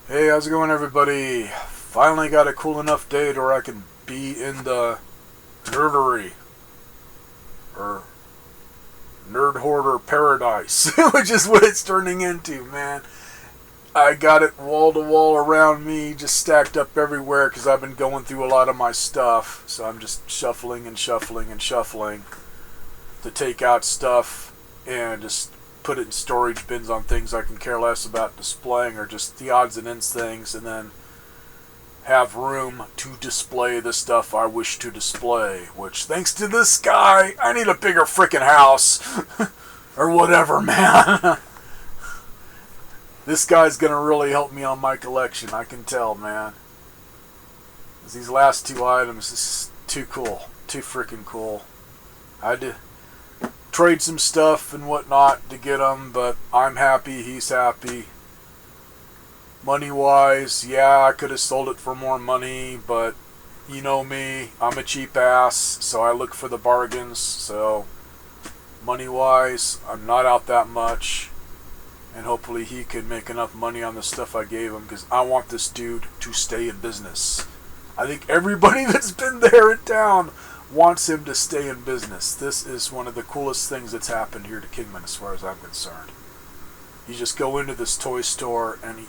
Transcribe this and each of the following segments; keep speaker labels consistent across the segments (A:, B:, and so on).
A: Hey, how's it going, everybody? Finally got a cool enough day to where I can be in the nerdery, or nerd hoarder paradise, which is what it's turning into, man. I got it wall to wall around me, just stacked up everywhere because I've been going through a lot of my stuff. So I'm just shuffling and shuffling and shuffling to take out stuff and just put it in storage bins on things I can care less about displaying, or just the odds and ends things, and then have room to display the stuff I wish to display, which, thanks to this guy, I need a bigger freaking house. Or whatever, man. This guy's gonna really help me on my collection, I can tell, man. These last two items is too cool. Too freaking cool. I had to trade some stuff and whatnot to get them, but I'm happy, he's happy. Money wise, yeah, I could have sold it for more money, but you know me, I'm a cheap ass, so I look for the bargains. So money wise, I'm not out that much, and hopefully he could make enough money on the stuff I gave him, because I want this dude to stay in business. I think everybody that's been there in town wants him to stay in business. This is one of the coolest things that's happened here to Kingman as far as I'm concerned. You just go into this toy store and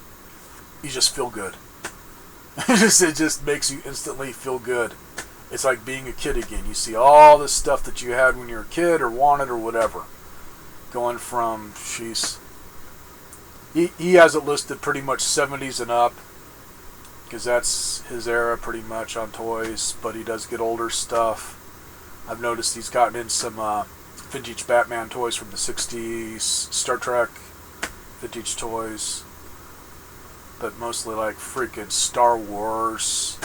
A: you just feel good. It just makes you instantly feel good. It's like being a kid again. You see all this stuff that you had when you were a kid or wanted or whatever. Going from, he has it listed pretty much 70s and up, because that's his era pretty much on toys, but he does get older stuff. I've noticed he's gotten in some vintage Batman toys from the 60s, Star Trek vintage toys, but mostly like freaking Star Wars,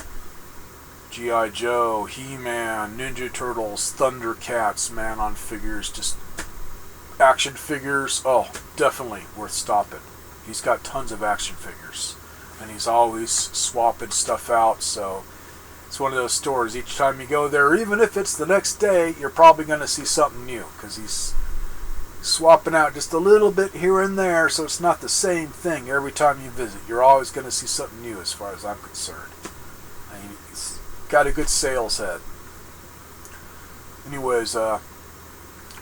A: G.I. Joe, He-Man, Ninja Turtles, Thundercats, man, on figures, just action figures. Oh, definitely worth stopping. He's got tons of action figures, and he's always swapping stuff out, so it's one of those stores, each time you go there, even if it's the next day, you're probably going to see something new, because he's swapping out just a little bit here and there, so it's not the same thing every time you visit. You're always going to see something new as far as I'm concerned. I mean, he's got a good sales head. Anyways,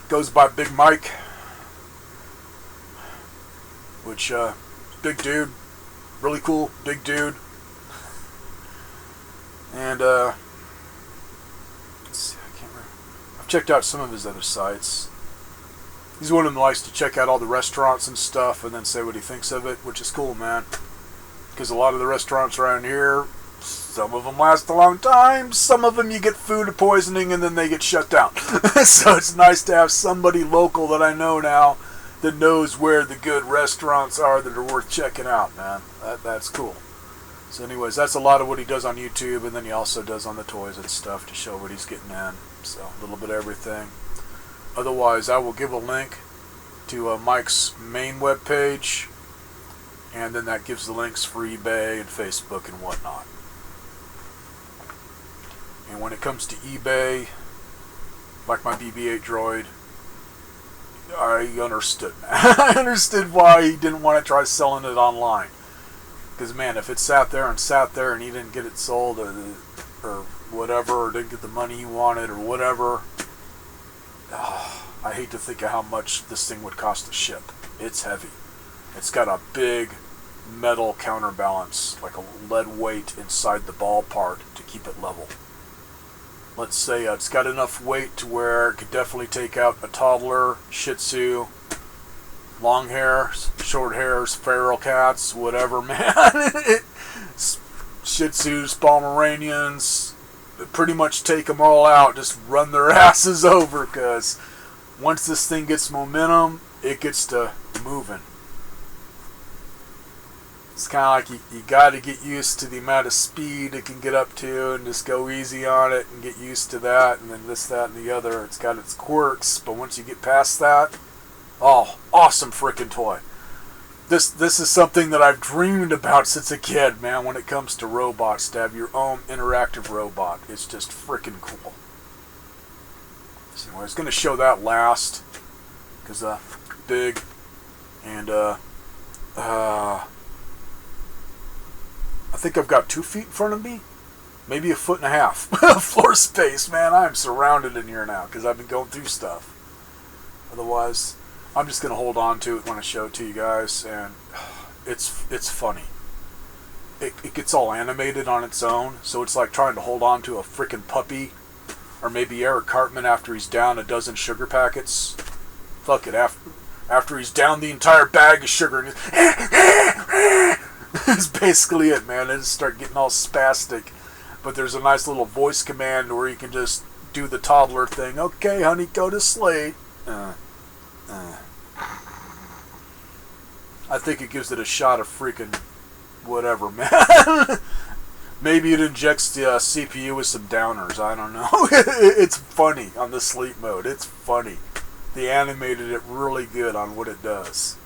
A: goes by Big Mike, which, big dude, really cool, big dude. And, let's see, I can't remember. I've checked out some of his other sites. He's one of them that likes to check out all the restaurants and stuff and then say what he thinks of it, which is cool, man. Because a lot of the restaurants around here, some of them last a long time, some of them you get food poisoning and then they get shut down. So it's nice to have somebody local that I know now that knows where the good restaurants are that are worth checking out, man. That's cool. So anyways, that's a lot of what he does on YouTube, and then he also does on the toys and stuff to show what he's getting in. So a little bit of everything. Otherwise, I will give a link to Mike's main webpage, and then that gives the links for eBay and Facebook and whatnot. And when it comes to eBay, like my BB-8 droid, I understood. I understood why he didn't want to try selling it online. Because, man, if it sat there and he didn't get it sold or whatever, or didn't get the money he wanted or whatever, I hate to think of how much this thing would cost to ship. It's heavy. It's got a big metal counterbalance, like a lead weight inside the ball part to keep it level. Let's say it's got enough weight to where it could definitely take out a toddler, Shih Tzu, long hairs, short hairs, feral cats, whatever, man. Shih Tzus, Pomeranians, pretty much take them all out, just run their asses over, because once this thing gets momentum, it gets to moving. It's kind of like you got to get used to the amount of speed it can get up to and just go easy on it and get used to that, and then this, that, and the other. It's got its quirks, but once you get past that, oh, awesome freaking toy. This is something that I've dreamed about since a kid, man, when it comes to robots, to have your own interactive robot. It's just freaking cool. So anyway, I was going to show that last, because big, and think I've got 2 feet in front of me. Maybe 1.5 foot floor space, man. I'm surrounded in here now because I've been going through stuff. Otherwise, I'm just going to hold on to it when I show it to you guys, and it's funny. It gets all animated on its own, so it's like trying to hold on to a freaking puppy, or maybe Eric Cartman after he's down a dozen sugar packets. Fuck it, after he's down the entire bag of sugar, and it's basically it, man. It just start getting all spastic. But there's a nice little voice command where you can just do the toddler thing. Okay, honey, go to sleep. I think it gives it a shot of freaking whatever, man. Maybe it injects the CPU with some downers. I don't know. It's funny on the sleep mode. It's funny. They animated it really good on what it does.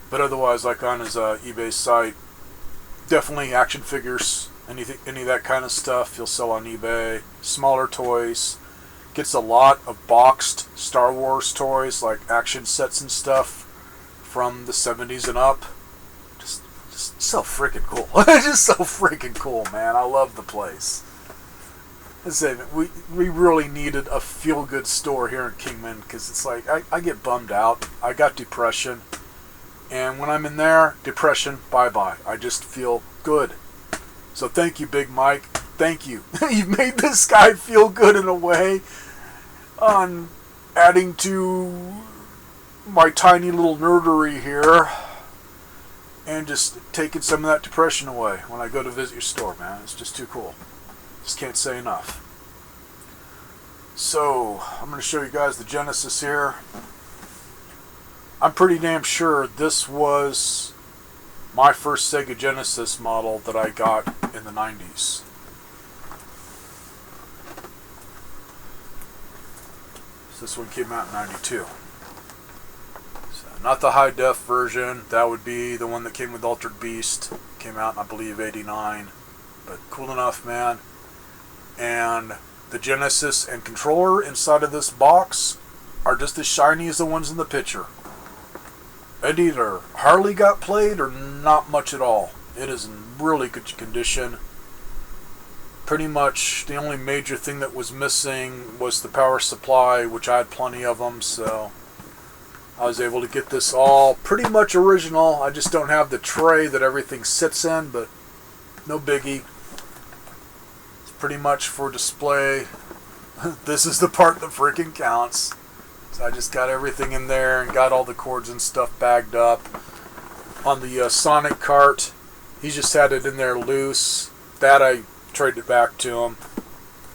A: But otherwise, like on his eBay site, definitely action figures, any of that kind of stuff he'll sell on eBay. Smaller toys. Gets a lot of boxed Star Wars toys, like action sets and stuff from the 70s and up. Just so freaking cool. Just so freaking cool, man. I love the place. We really needed a feel-good store here in Kingman, because it's like, I get bummed out. I got depression. And when I'm in there, depression, bye-bye. I just feel good. So thank you, Big Mike. Thank you. You've made this guy feel good in a way, on adding to my tiny little nerdery here, and just taking some of that depression away when I go to visit your store, man. It's just too cool. Just can't say enough. So, I'm going to show you guys the Genesis here. I'm pretty damn sure this was my first Sega Genesis model that I got in the 90s. So this one came out in 92. So not the high-def version. That would be the one that came with Altered Beast. Came out in, I believe, 89. But cool enough, man. And the Genesis and controller inside of this box are just as shiny as the ones in the picture. It either hardly got played or not much at all. It is in really good condition. Pretty much the only major thing that was missing was the power supply, which I had plenty of them, so I was able to get this all pretty much original. I just don't have the tray that everything sits in, but no biggie. Pretty much for display. This is the part that freaking counts. So I just got everything in there and got all the cords and stuff bagged up. On the Sonic cart, he just had it in there loose. That I traded it back to him.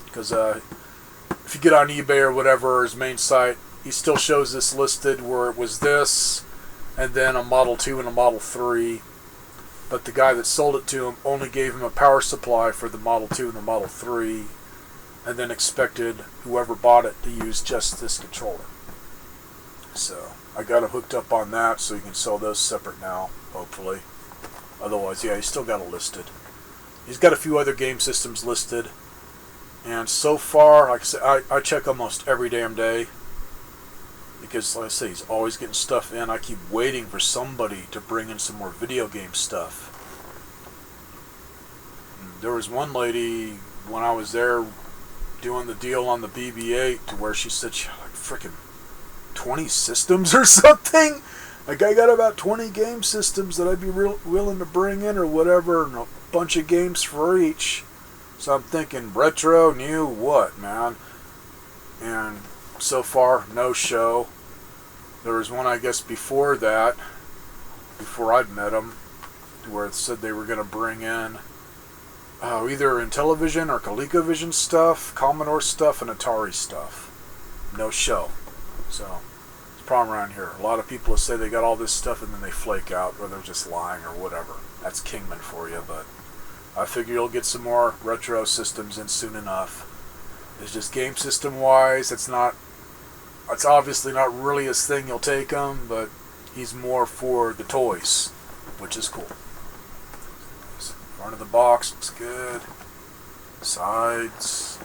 A: Because if you get on eBay or whatever, his main site, he still shows this listed where it was this, and then a Model 2 and a Model 3. But the guy that sold it to him only gave him a power supply for the Model 2 and the Model 3, and then expected whoever bought it to use just this controller. So I got him hooked up on that, so you can sell those separate now, hopefully. Otherwise, yeah, he's still got it listed. He's got a few other game systems listed, and so far, like I said, I check almost every damn day. Because, like I say, he's always getting stuff in. I keep waiting for somebody to bring in some more video game stuff. And there was one lady, when I was there, doing the deal on the BB-8, to where she said she had like freaking 20 systems or something. Like, I got about 20 game systems that I'd be willing to bring in or whatever, and a bunch of games for each. So I'm thinking, retro, new, what, man? And so far, no show. There was one, I guess, before that, before I'd met them, where it said they were going to bring in either Intellivision or ColecoVision stuff, Commodore stuff, and Atari stuff. No show. So, it's a problem around here. A lot of people say they got all this stuff and then they flake out, or they're just lying or whatever. That's Kingman for you, but I figure you'll get some more retro systems in soon enough. It's just game system-wise, it's obviously not really his thing, you'll take him, but he's more for the toys, which is cool. Front of the box looks good. Sides.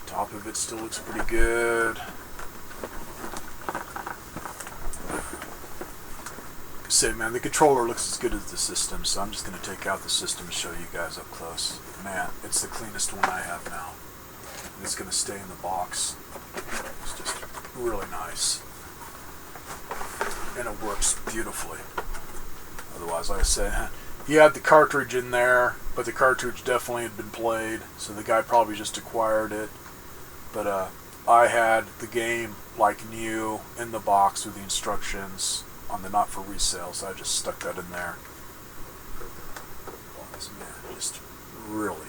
A: Top of it still looks pretty good. Say, man, the controller looks as good as the system, so I'm just going to take out the system and show you guys up close. Man, it's the cleanest one I have now. And it's going to stay in the box. It's just really nice. And it works beautifully. Otherwise, like I said, he had the cartridge in there, but the cartridge definitely had been played, so the guy probably just acquired it. But I had the game like new in the box with the instructions on the not for resale, so I just stuck that in there. Man, just really,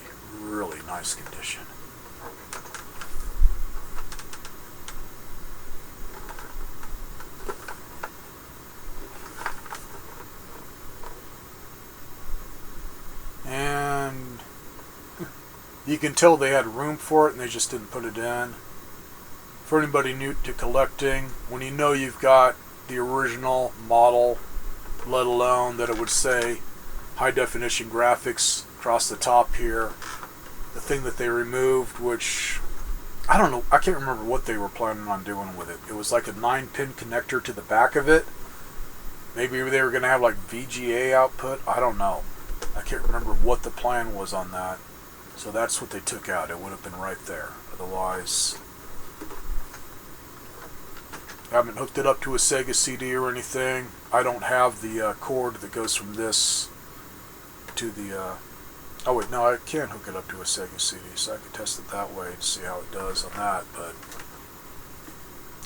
A: really nice condition. And you can tell they had room for it and they just didn't put it in. For anybody new to collecting, when you know you've got the original model, let alone that it would say high definition graphics across the top here, the thing that they removed, which I don't know, I can't remember what they were planning on doing with it. It was like a 9-pin connector to the back of it. Maybe they were going to have like VGA output. I don't know. I can't remember what the plan was on that. So that's what they took out. It would have been right there. Otherwise, I haven't hooked it up to a Sega CD or anything. I don't have the cord that goes from this to the... oh wait, no, I can hook it up to a Sega CD, so I can test it that way to see how it does on that, but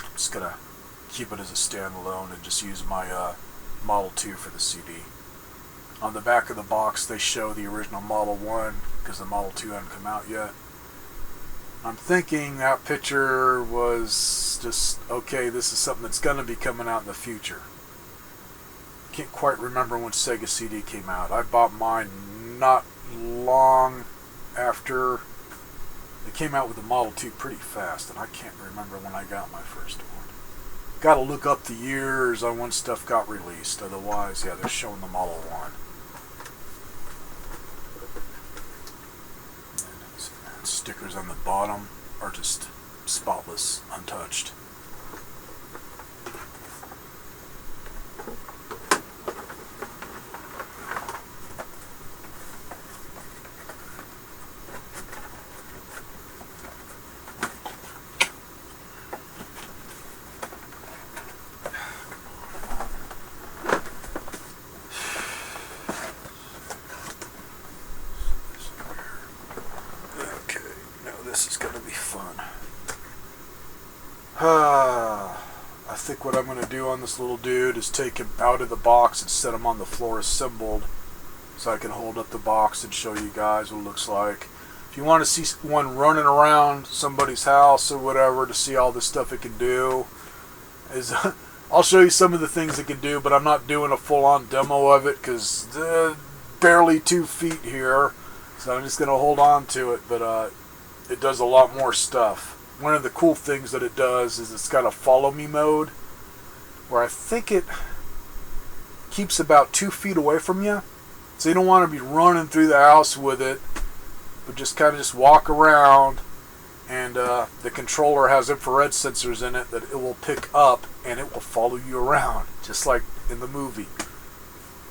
A: I'm just going to keep it as a standalone and just use my Model 2 for the CD. On the back of the box, they show the original Model 1, because the Model 2 hadn't come out yet. I'm thinking that picture was just, okay, this is something that's going to be coming out in the future. Can't quite remember when Sega CD came out. I bought mine not long after. They came out with the Model 2 pretty fast, and I can't remember when I got my first one. Got to look up the years on when stuff got released. Otherwise, yeah, they're showing the Model 1. Stickers on the bottom are just spotless, untouched. I think what I'm going to do on this little dude is take him out of the box and set him on the floor assembled so I can hold up the box and show you guys what it looks like. If you want to see one running around somebody's house or whatever to see all the stuff it can do, I'll show you some of the things it can do, but I'm not doing a full-on demo of it because barely 2 feet here, so I'm just going to hold on to it, but it does a lot more stuff. One of the cool things that it does is it's got a follow me mode where I think it keeps about 2 feet away from you. So you don't want to be running through the house with it, but just kind of just walk around, and the controller has infrared sensors in it that it will pick up and it will follow you around, just like in the movie.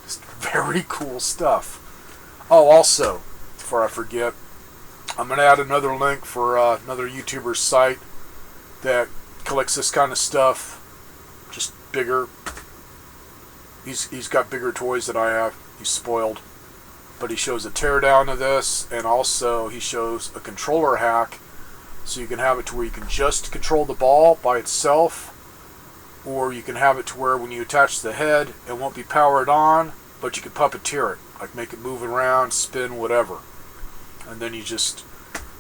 A: Just very cool stuff. Oh, also, before I forget, I'm going to add another link for another YouTuber's site that collects this kind of stuff, just bigger. He's got bigger toys than I have. He's spoiled. But he shows a teardown of this, and also he shows a controller hack, so you can have it to where you can just control the ball by itself, or you can have it to where when you attach the head, it won't be powered on, but you can puppeteer it, like make it move around, spin, whatever. And then you just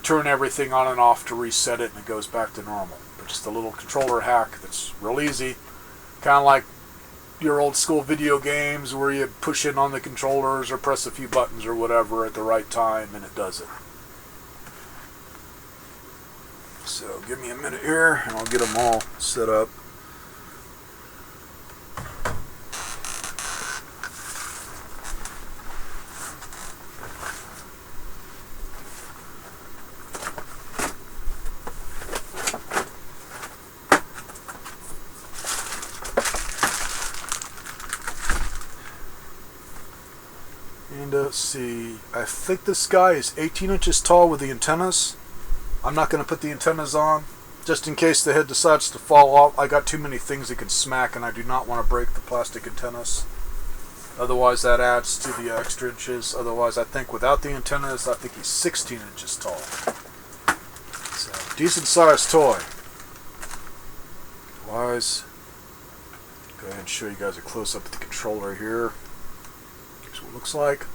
A: turn everything on and off to reset it, and it goes back to normal. But just a little controller hack that's real easy. Kind of like your old school video games where you push in on the controllers or press a few buttons or whatever at the right time, and it does it. So give me a minute here, and I'll get them all set up. And see, I think this guy is 18 inches tall with the antennas. I'm not going to put the antennas on, just in case the head decides to fall off. I got too many things that can smack, and I do not want to break the plastic antennas. Otherwise, that adds to the extra inches. Otherwise, I think without the antennas, I think he's 16 inches tall. So, decent sized toy. Otherwise, go ahead and show you guys a close up of the controller here. Here's what it looks like.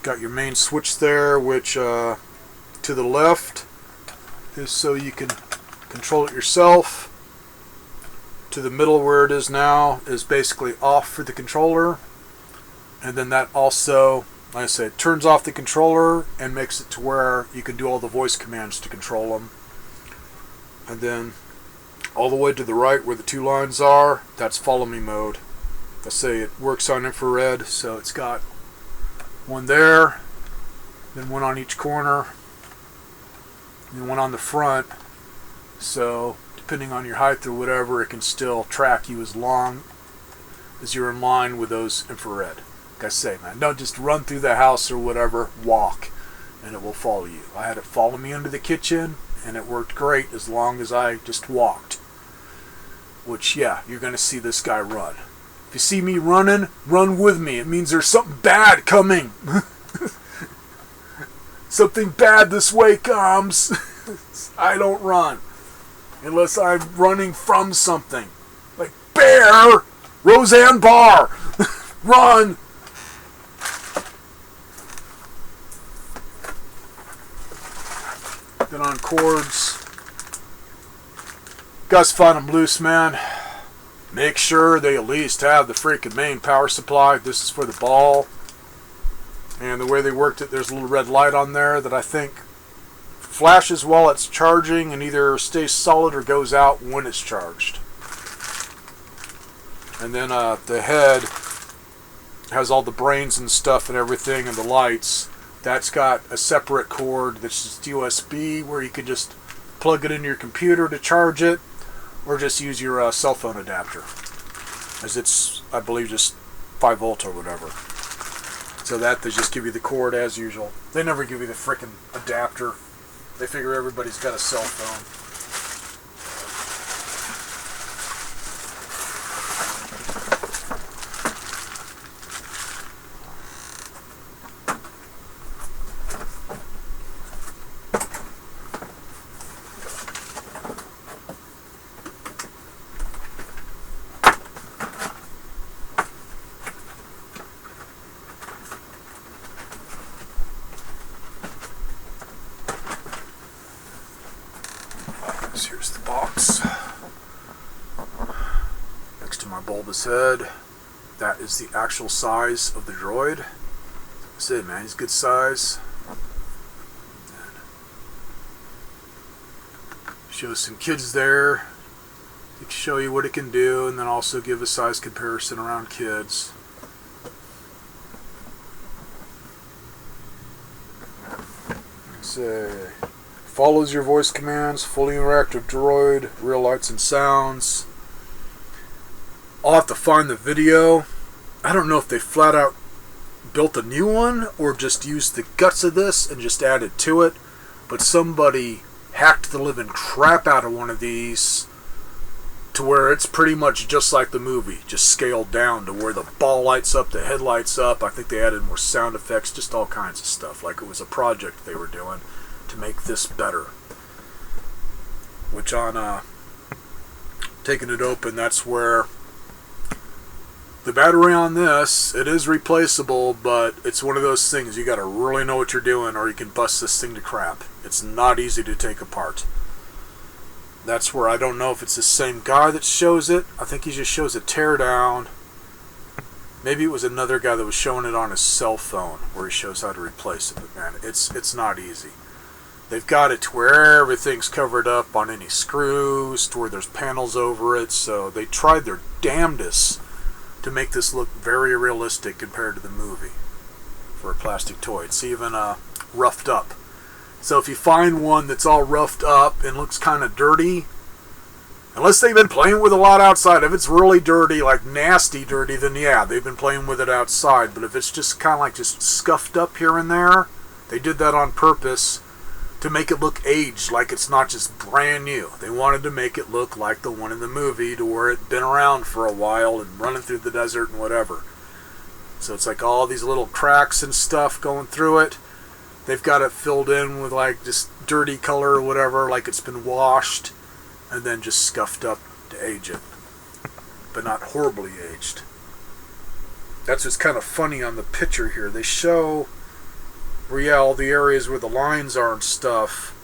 A: Got your main switch there, which to the left is so you can control it yourself. To the middle where it is now is basically off for the controller. And then that also, like I said, turns off the controller and makes it to where you can do all the voice commands to control them. And then all the way to the right where the two lines are, that's follow me mode. I say it works on infrared, so it's got one there, then one on each corner, and one on the front. So depending on your height or whatever, it can still track you as long as you're in line with those infrared. Like I say, man, don't just run through the house or whatever, walk, and it will follow you. I had it follow me into the kitchen, and it worked great as long as I just walked. Which, yeah, you're going to see this guy run. If you see me running, run with me. It means there's something bad coming. Something bad this way comes. I don't run unless I'm running from something. Like bear, Roseanne Barr, run. Then on cords, guys find them loose, man. Make sure they at least have the freaking main power supply. This is for the ball. And the way they worked it, there's a little red light on there that I think flashes while it's charging and either stays solid or goes out when it's charged. And then the head has all the brains and stuff and everything and the lights. That's got a separate cord that's just USB where you can just plug it into your computer to charge it, or just use your cell phone adapter, as it's, I believe, just 5 volt or whatever. So that they just give you the cord as usual. They never give you the frickin' adapter. They figure everybody's got a cell phone. Here's the box next to my bulbous head. That is the actual size of the droid. That's it, man. He's good size. Show some kids there to show you what it can do, and then also give a size comparison around kids. Say, follows your voice commands, fully interactive droid, real lights and sounds. I'll have to find the video. I don't know if they flat out built a new one or just used the guts of this and just added to it, but somebody hacked the living crap out of one of these to where it's pretty much just like the movie, just scaled down to where the ball lights up, the head lights up. I think they added more sound effects, just all kinds of stuff, like it was a project they were doing to make this better. Which on taking it open, that's where the battery on this, it is replaceable, but it's one of those things you gotta really know what you're doing or you can bust this thing to crap. It's not easy to take apart. That's where I don't know if it's the same guy that shows it. I think he just shows a teardown. Maybe it was another guy that was showing it on his cell phone where he shows how to replace it. But man, it's not easy. They've got it to where everything's covered up on any screws, to where there's panels over it. So they tried their damnedest to make this look very realistic compared to the movie for a plastic toy. It's even roughed up. So if you find one that's all roughed up and looks kind of dirty, Unless they've been playing with a lot outside. If it's really dirty, like nasty dirty, then yeah, they've been playing with it outside. But if it's just kind of like just scuffed up here and there, they did that on purpose to make it look aged, like it's not just brand new. They wanted to make it look like the one in the movie, to where it'd been around for a while and running through the desert and whatever. So it's like all these little cracks and stuff going through it. They've got it filled in with like just dirty color or whatever, like it's been washed and then just scuffed up to age it, but not horribly aged. That's what's kind of funny on the picture here. They show where, yeah, all the areas where the lines are and stuff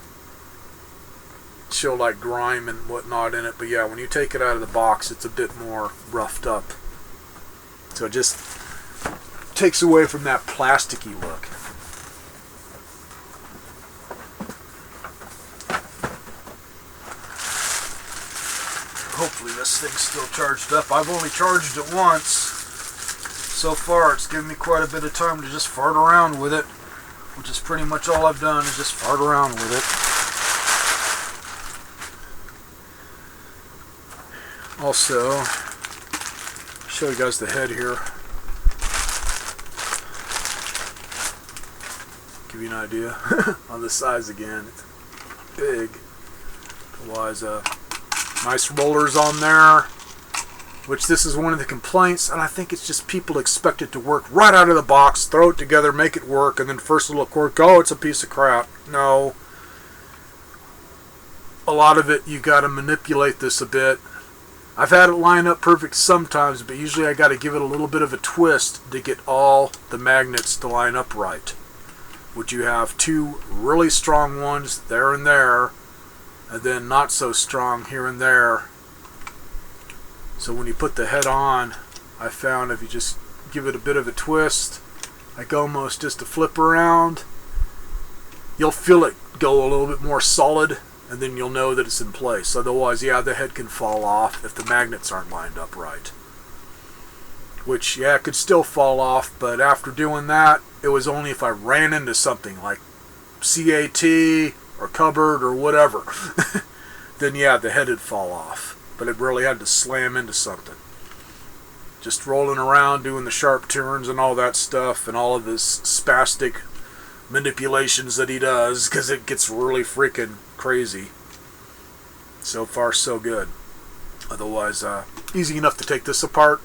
A: show like grime and whatnot in it, but yeah, when you take it out of the box, it's a bit more roughed up. So it just takes away from that plasticky look. Hopefully this thing's still charged up. I've only charged it once. So far it's given me quite a bit of time to just fart around with it, which is pretty much all I've done, is just fart around with it. Also, show you guys the head here. Give you an idea on the size again. It's big. Otherwise, nice rollers on there, which this is one of the complaints, and I think it's just people expect it to work right out of the box, throw it together, make it work, and then first little quirk, oh, it's a piece of crap. No. A lot of it, you got to manipulate this a bit. I've had it line up perfect sometimes, but usually I got to give it a little bit of a twist to get all the magnets to line up right. Which you have two really strong ones there and there, and then not so strong here and there. So when you put the head on, I found if you just give it a bit of a twist, like almost just a flip around, you'll feel it go a little bit more solid, and then you'll know that it's in place. Otherwise, yeah, the head can fall off if the magnets aren't lined up right. Which, yeah, it could still fall off, but after doing that, it was only if I ran into something like CAT or cupboard or whatever. Then yeah, the head would fall off. But it really had to slam into something. Just rolling around, doing the sharp turns and all that stuff, and all of this spastic manipulations that he does, because it gets really freaking crazy. So far, so good. Otherwise, easy enough to take this apart.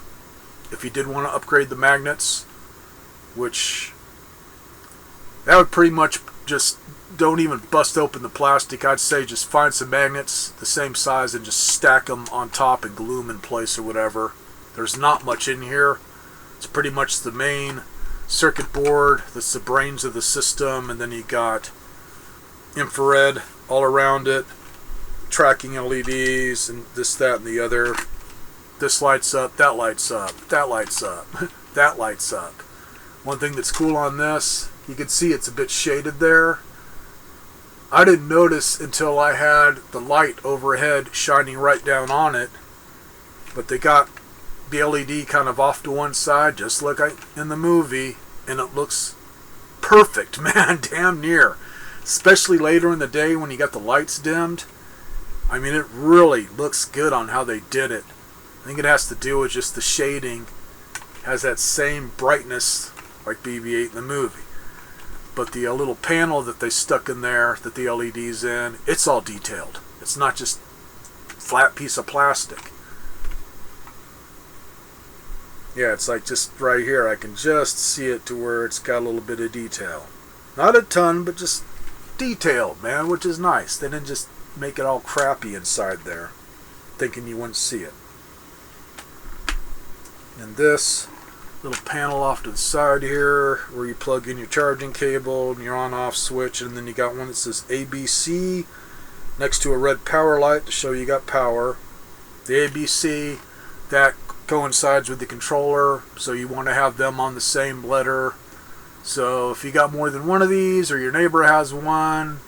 A: If you did want to upgrade the magnets, which that would pretty much just don't even bust open the plastic. I'd say just find some magnets the same size and just stack them on top and glue them in place or whatever. There's not much in here. It's pretty much the main circuit board that's the brains of the system, and then you got infrared all around it, tracking LEDs, and this, that, and the other. This lights up, that lights up, that lights up, that lights up. One thing that's cool on this, you can see it's a bit shaded there. I didn't notice until I had the light overhead shining right down on it, but they got the LED kind of off to one side, just like in the movie, and it looks perfect, man, damn near. Especially later in the day when you got the lights dimmed. I mean, it really looks good on how they did it. I think it has to do with just the shading has that same brightness like BB-8 in the movie. But the little panel that they stuck in there that the LED's in, it's all detailed. It's not just a flat piece of plastic. Yeah, it's like just right here. I can just see it to where it's got a little bit of detail. Not a ton, but just detailed, man, which is nice. They didn't just make it all crappy inside there, thinking you wouldn't see it. And this little panel off to the side here where you plug in your charging cable and your on-off switch, and then you got one that says ABC next to a red power light to show you got power. The ABC, that coincides with the controller, so you want to have them on the same letter. So if you got more than one of these, or your neighbor has one,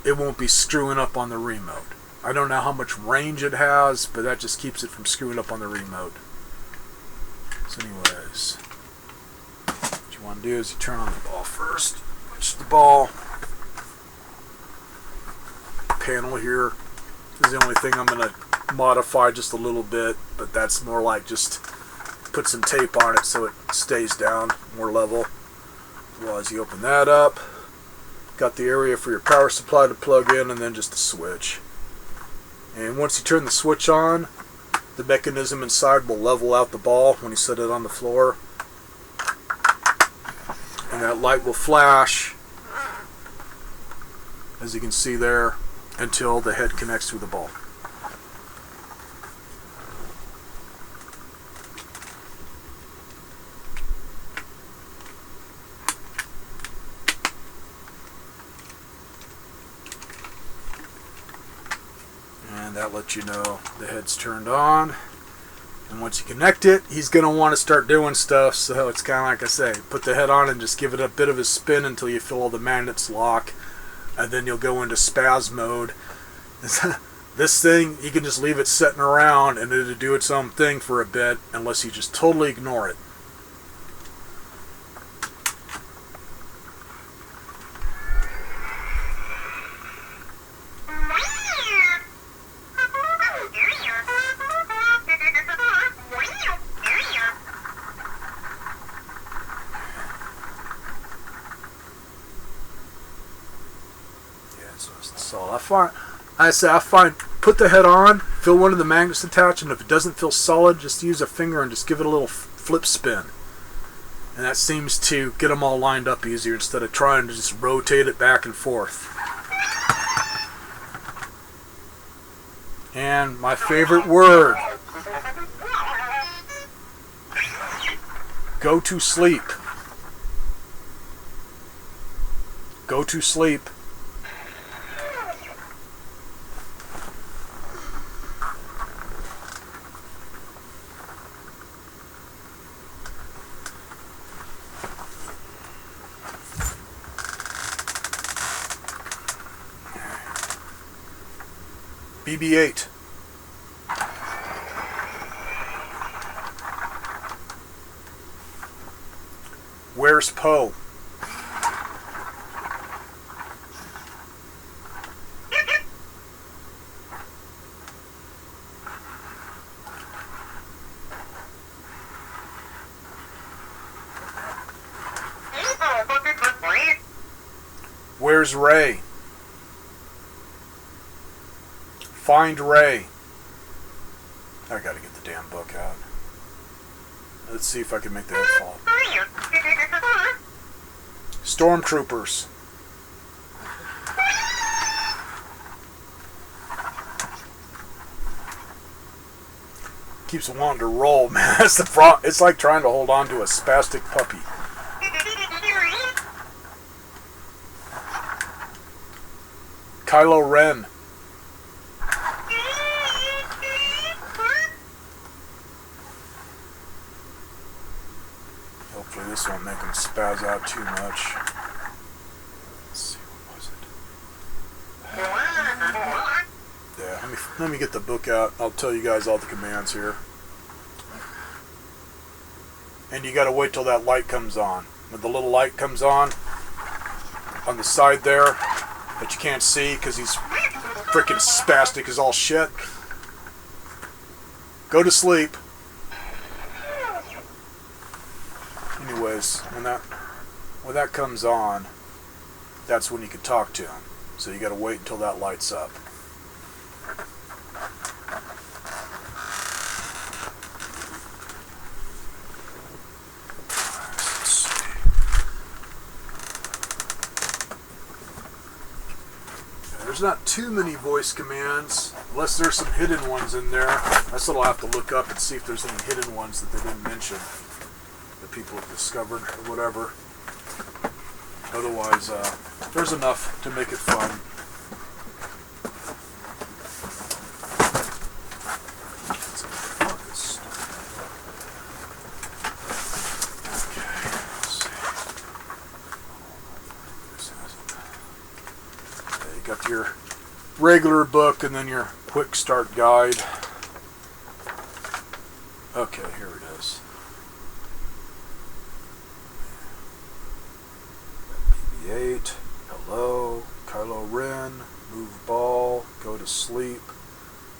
A: it won't be screwing up on the remote. I don't know how much range it has, but that just keeps it from screwing up on the remote. So anyways, what you want to do is you turn on the ball first. Push the ball. Panel here. This is the only thing I'm going to modify just a little bit, but that's more like just put some tape on it so it stays down more level. Well, as you open that up, got the area for your power supply to plug in, and then just the switch. And once you turn the switch on, the mechanism inside will level out the ball when you set it on the floor. And that light will flash, as you can see there, until the head connects to the ball. And that lets you know the head's turned on. And once you connect it, he's going to want to start doing stuff. So it's kind of like I say, put the head on and just give it a bit of a spin until you feel all the magnets lock. And then you'll go into spaz mode. This thing, you can just leave it sitting around and it'll do its own thing for a bit unless you just totally ignore it. So I find, put the head on, feel one of the magnets attached, and if it doesn't feel solid, just use a finger and just give it a little flip spin. And that seems to get them all lined up easier instead of trying to just rotate it back and forth. And my favorite word, go to sleep. Go to sleep. BB-8. Where's Poe? Where's Ray? Find Ray. I gotta get the damn book out. Let's see if I can make the head fall. Stormtroopers. Keeps wanting to roll, man. That's the problem. It's like trying to hold on to a spastic puppy. Kylo Ren. Hopefully this won't make him spaz out too much. Let's see, what was it? Yeah, let me get the book out. I'll tell you guys all the commands here. And you gotta wait till that light comes on. When the little light comes on the side there, that you can't see because he's freaking spastic as all shit. Go to sleep. Anyways, when that comes on, that's when you can talk to him. So you gotta wait until that lights up. There's not too many voice commands, unless there's some hidden ones in there. That's what I'll have to look up and see if there's any hidden ones that they didn't mention, that people have discovered or whatever. Otherwise, there's enough to make it fun. Got your regular book and then your quick start guide. Okay, here it is. BB-8, hello, Kylo Ren, move ball, go to sleep,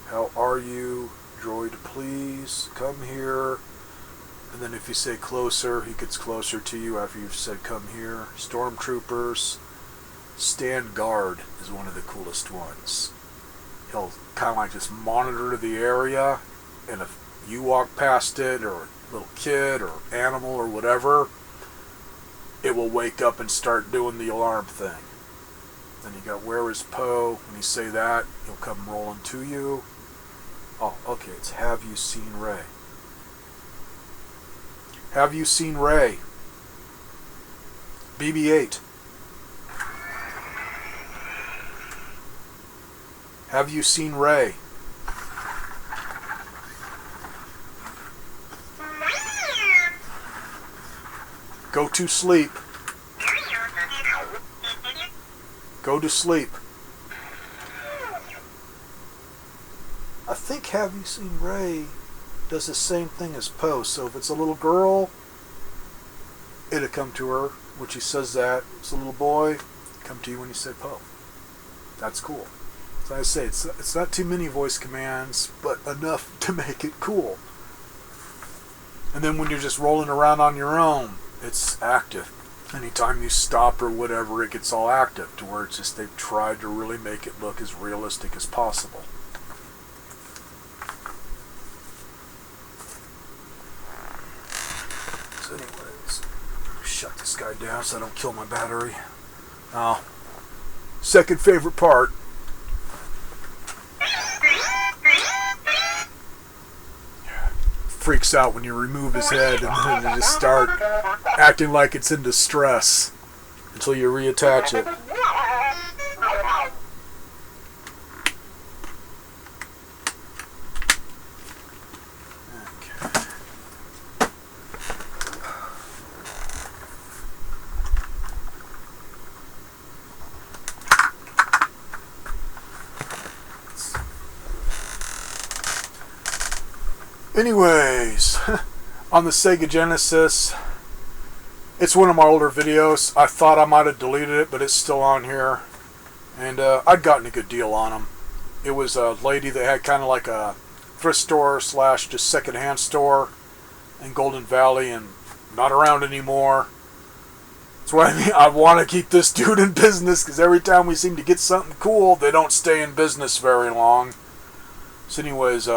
A: How are you? Droid, please come here. And then if you say closer, he gets closer to you after you've said come here. Stormtroopers. Stand guard is one of the coolest ones. He'll kind of like just monitor the area, and if you walk past it, or a little kid, or animal, or whatever, it will wake up and start doing the alarm thing. Then you got where is Poe? When you say that, he'll come rolling to you. Oh, okay, it's have you seen Rey? Have you seen Rey? BB-8. Have you seen Rey? Go to sleep. Go to sleep. I think have you seen Rey does the same thing as Poe. So if it's a little girl, it'll come to her when she says that. If it's a little boy, come to you when you say Poe. That's cool. So I say it's not too many voice commands, but enough to make it cool. And then when you're just rolling around on your own, it's active. Anytime you stop or whatever, it gets all active to where it's just they've tried to really make it look as realistic as possible. So anyways, shut this guy down so I don't kill my battery. Now, second favorite part. Freaks out when you remove his head, and then they just start acting like it's in distress until you reattach it. Anyways, on the Sega Genesis, it's one of my older videos. I thought I might have deleted it, but it's still on here. And I'd gotten a good deal on them. It was a lady that had kind of like a thrift store / just secondhand store in Golden Valley, and not around anymore. That's what I mean. I want to keep this dude in business, because every time we seem to get something cool, they don't stay in business very long. So anyways,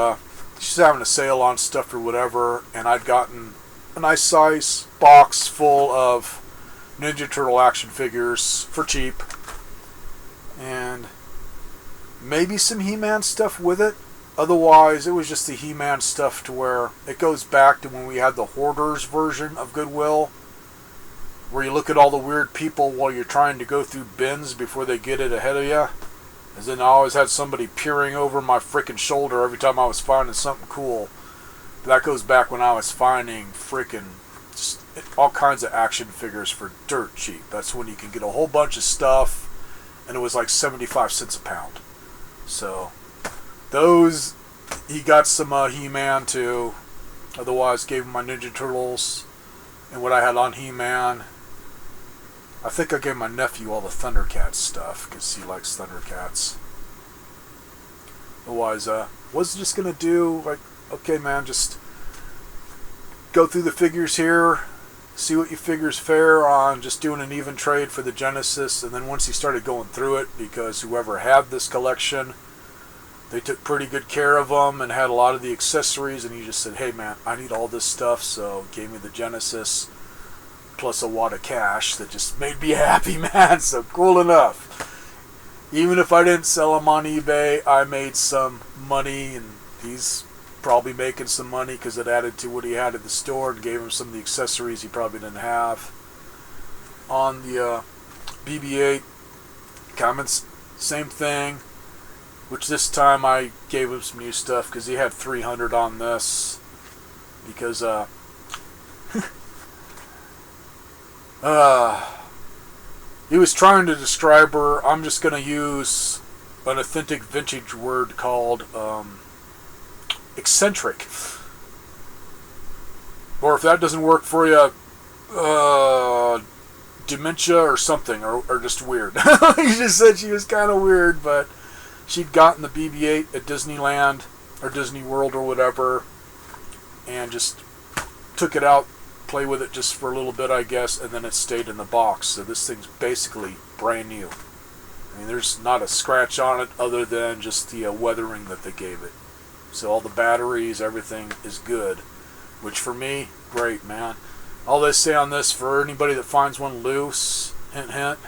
A: she's having a sale on stuff or whatever, and I'd gotten a nice size box full of Ninja Turtle action figures for cheap, and maybe some He-Man stuff with it. Otherwise, it was just the He-Man stuff to where it goes back to when we had the Hoarders version of Goodwill, where you look at all the weird people while you're trying to go through bins before they get it ahead of you. And then I always had somebody peering over my frickin' shoulder every time I was finding something cool. That goes back when I was finding frickin' all kinds of action figures for dirt cheap. That's when you can get a whole bunch of stuff, and it was like 75 cents a pound. So, those, he got some He-Man too. Otherwise, gave him my Ninja Turtles and what I had on He-Man. I think I gave my nephew all the Thundercats stuff, because he likes Thundercats. Otherwise, was just going to do, like, okay man, just go through the figures here, see what you figure's fair on just doing an even trade for the Genesis, and then once he started going through it, because whoever had this collection, they took pretty good care of them and had a lot of the accessories, and he just said, hey man, I need all this stuff, so gave me the Genesis plus a wad of cash that just made me happy, man. So cool enough. Even if I didn't sell them on eBay, I made some money, and he's probably making some money because it added to what he had at the store and gave him some of the accessories he probably didn't have. On the BB-8 comments, same thing, which this time I gave him some new stuff because he had 300 on this, because he was trying to describe her. I'm just going to use an authentic vintage word called eccentric. Or if that doesn't work for you, dementia or something, or just weird. He just said she was kind of weird, but she'd gotten the BB-8 at Disneyland or Disney World or whatever, and just took it out, play with it just for a little bit, I guess, and then it stayed in the box. So this thing's basically brand new. I mean, there's not a scratch on it other than just the weathering that they gave it. So all the batteries, everything is good, which for me, great, man. All they say on this, for anybody that finds one loose, hint hint,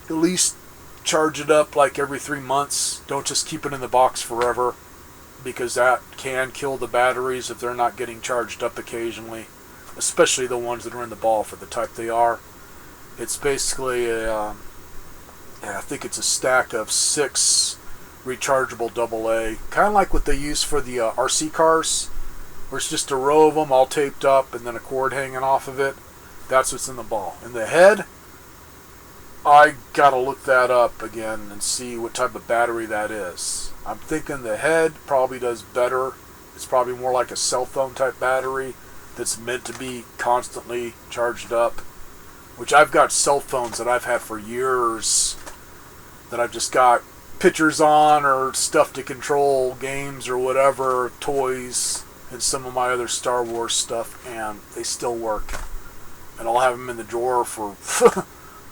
A: at least charge it up like every 3 months. Don't just keep it in the box forever, because that can kill the batteries if they're not getting charged up occasionally, especially the ones that are in the ball for the type they are. It's basically I think it's a stack of 6 rechargeable AA, kind of like what they use for the RC cars, where it's just a row of them all taped up and then a cord hanging off of it. That's what's in the ball. In the head, I gotta look that up again and see what type of battery that is. I'm thinking the head probably does better. It's probably more like a cell phone type battery that's meant to be constantly charged up, which I've got cell phones that I've had for years that I've just got pictures on or stuff to control games or whatever, toys, and some of my other Star Wars stuff, and they still work. And I'll have them in the drawer for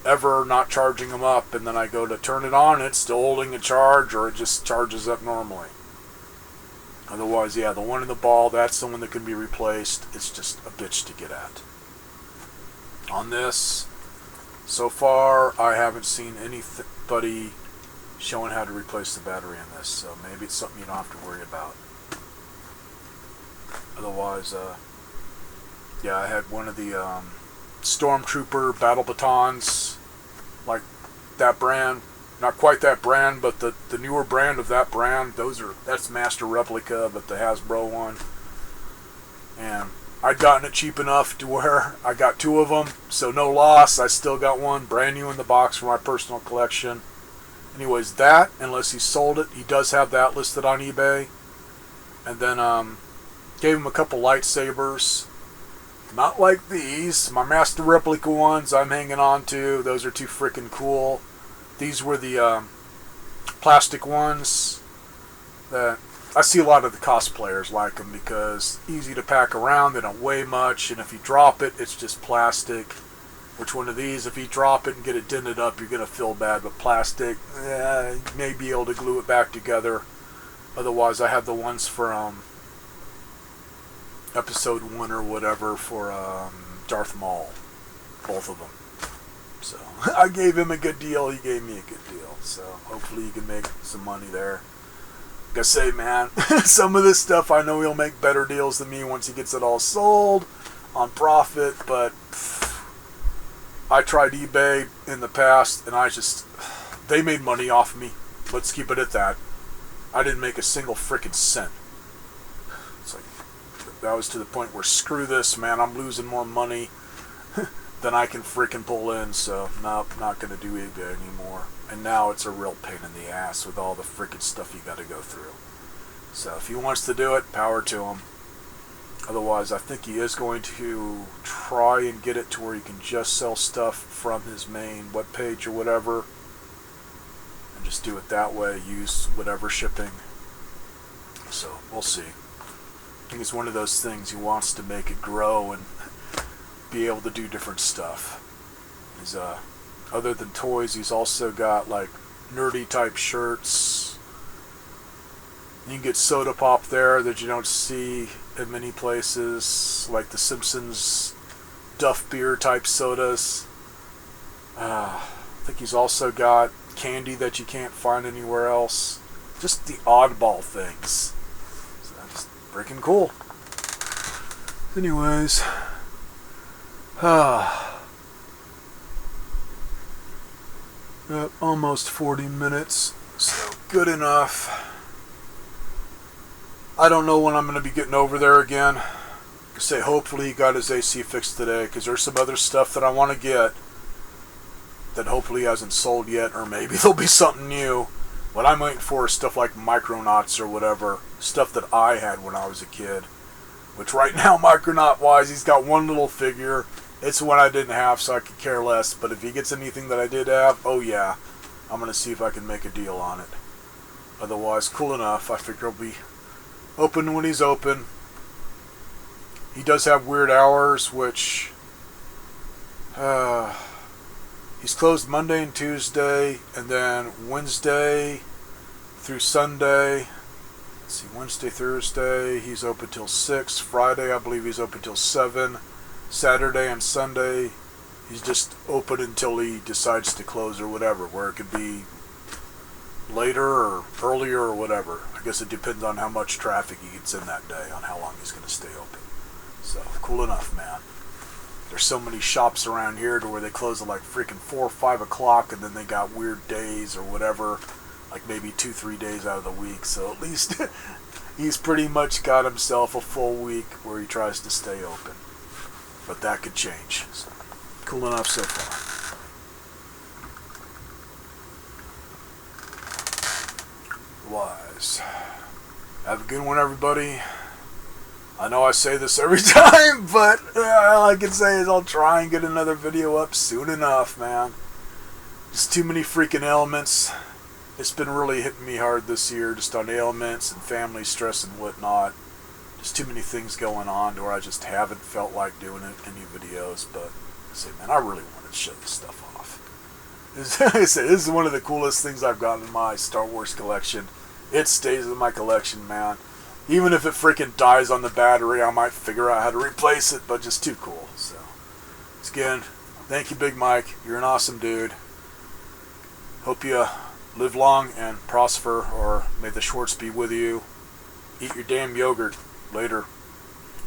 A: ever, not charging them up, and then I go to turn it on, and it's still holding a charge, or it just charges up normally. Otherwise, yeah, the one in the ball, that's the one that can be replaced. It's just a bitch to get at. On this, so far, I haven't seen anybody showing how to replace the battery in this, so maybe it's something you don't have to worry about. Otherwise, yeah, I had one of the Stormtrooper battle batons, like that brand, not quite that brand, but the newer brand of that brand. That's Master Replica, but the Hasbro one, and I'd gotten it cheap enough to where I got 2 of them, so no loss. I still got one brand new in the box for my personal collection. Anyways, that, unless he sold it, he does have that listed on eBay. And then gave him a couple lightsabers. Not like these. My Master Replica ones I'm hanging on to. Those are too freaking cool. These were the plastic ones that I see a lot of the cosplayers like them because easy to pack around. They don't weigh much, and if you drop it, it's just plastic. Which one of these, if you drop it and get it dented up, you're going to feel bad. But plastic, you may be able to glue it back together. Otherwise, I have the ones for episode 1 or whatever for Darth Maul. Both of them. So, I gave him a good deal. He gave me a good deal. So, hopefully you can make some money there. Like I say, man, some of this stuff, I know he'll make better deals than me once he gets it all sold on profit, but I tried eBay in the past, and they made money off of me. Let's keep it at that. I didn't make a single frickin' cent. It's like, that was to the point where, screw this, man, I'm losing more money than I can frickin' pull in, so nope, not gonna do eBay anymore. And now it's a real pain in the ass with all the frickin' stuff you gotta go through. So if he wants to do it, power to him. Otherwise, I think he is going to try and get it to where he can just sell stuff from his main webpage or whatever. And just do it that way, use whatever shipping. So, we'll see. I think it's one of those things, he wants to make it grow and be able to do different stuff. He's, other than toys, he's also got, like, nerdy type shirts. You can get soda pop there that you don't see in many places, like the Simpsons Duff Beer type sodas. I think he's also got candy that you can't find anywhere else. Just the oddball things. So that's freaking cool. Anyways, almost 40 minutes, so good enough. I don't know when I'm going to be getting over there again. I say hopefully he got his AC fixed today, because there's some other stuff that I want to get that hopefully hasn't sold yet, or maybe there'll be something new. What I'm waiting for is stuff like Micronauts or whatever, stuff that I had when I was a kid. Which right now, Micronaut-wise, he's got one little figure. It's one I didn't have, so I could care less. But if he gets anything that I did have, oh yeah. I'm going to see if I can make a deal on it. Otherwise, cool enough. I figure he'll be open when he's open. He does have weird hours, which he's closed Monday and Tuesday, and then Wednesday through Sunday. Let's see, Wednesday, Thursday, he's open till 6. Friday, I believe he's open till 7. Saturday and Sunday, he's just open until he decides to close or whatever, where it could be later or earlier or whatever. I guess it depends on how much traffic he gets in that day, on how long he's going to stay open. So, cool enough, man. There's so many shops around here to where they close at like freaking 4 or 5 o'clock, and then they got weird days or whatever, like maybe 2-3 days out of the week. So at least he's pretty much got himself a full week where he tries to stay open. But that could change. So, cool enough so far. Otherwise, have a good one, everybody. I know I say this every time, but all I can say is I'll try and get another video up soon enough, man. Just too many freaking ailments. It's been really hitting me hard this year, just on ailments and family stress and whatnot. Just too many things going on to where I just haven't felt like doing any videos. But I say, man, I really wanted to show this stuff off. Like I said, this is one of the coolest things I've gotten in my Star Wars collection. It stays in my collection, man. Even if it freaking dies on the battery, I might figure out how to replace it, but just too cool. So, again, thank you, Big Mike. You're an awesome dude. Hope you live long and prosper, or may the Schwartz be with you. Eat your damn yogurt. Later.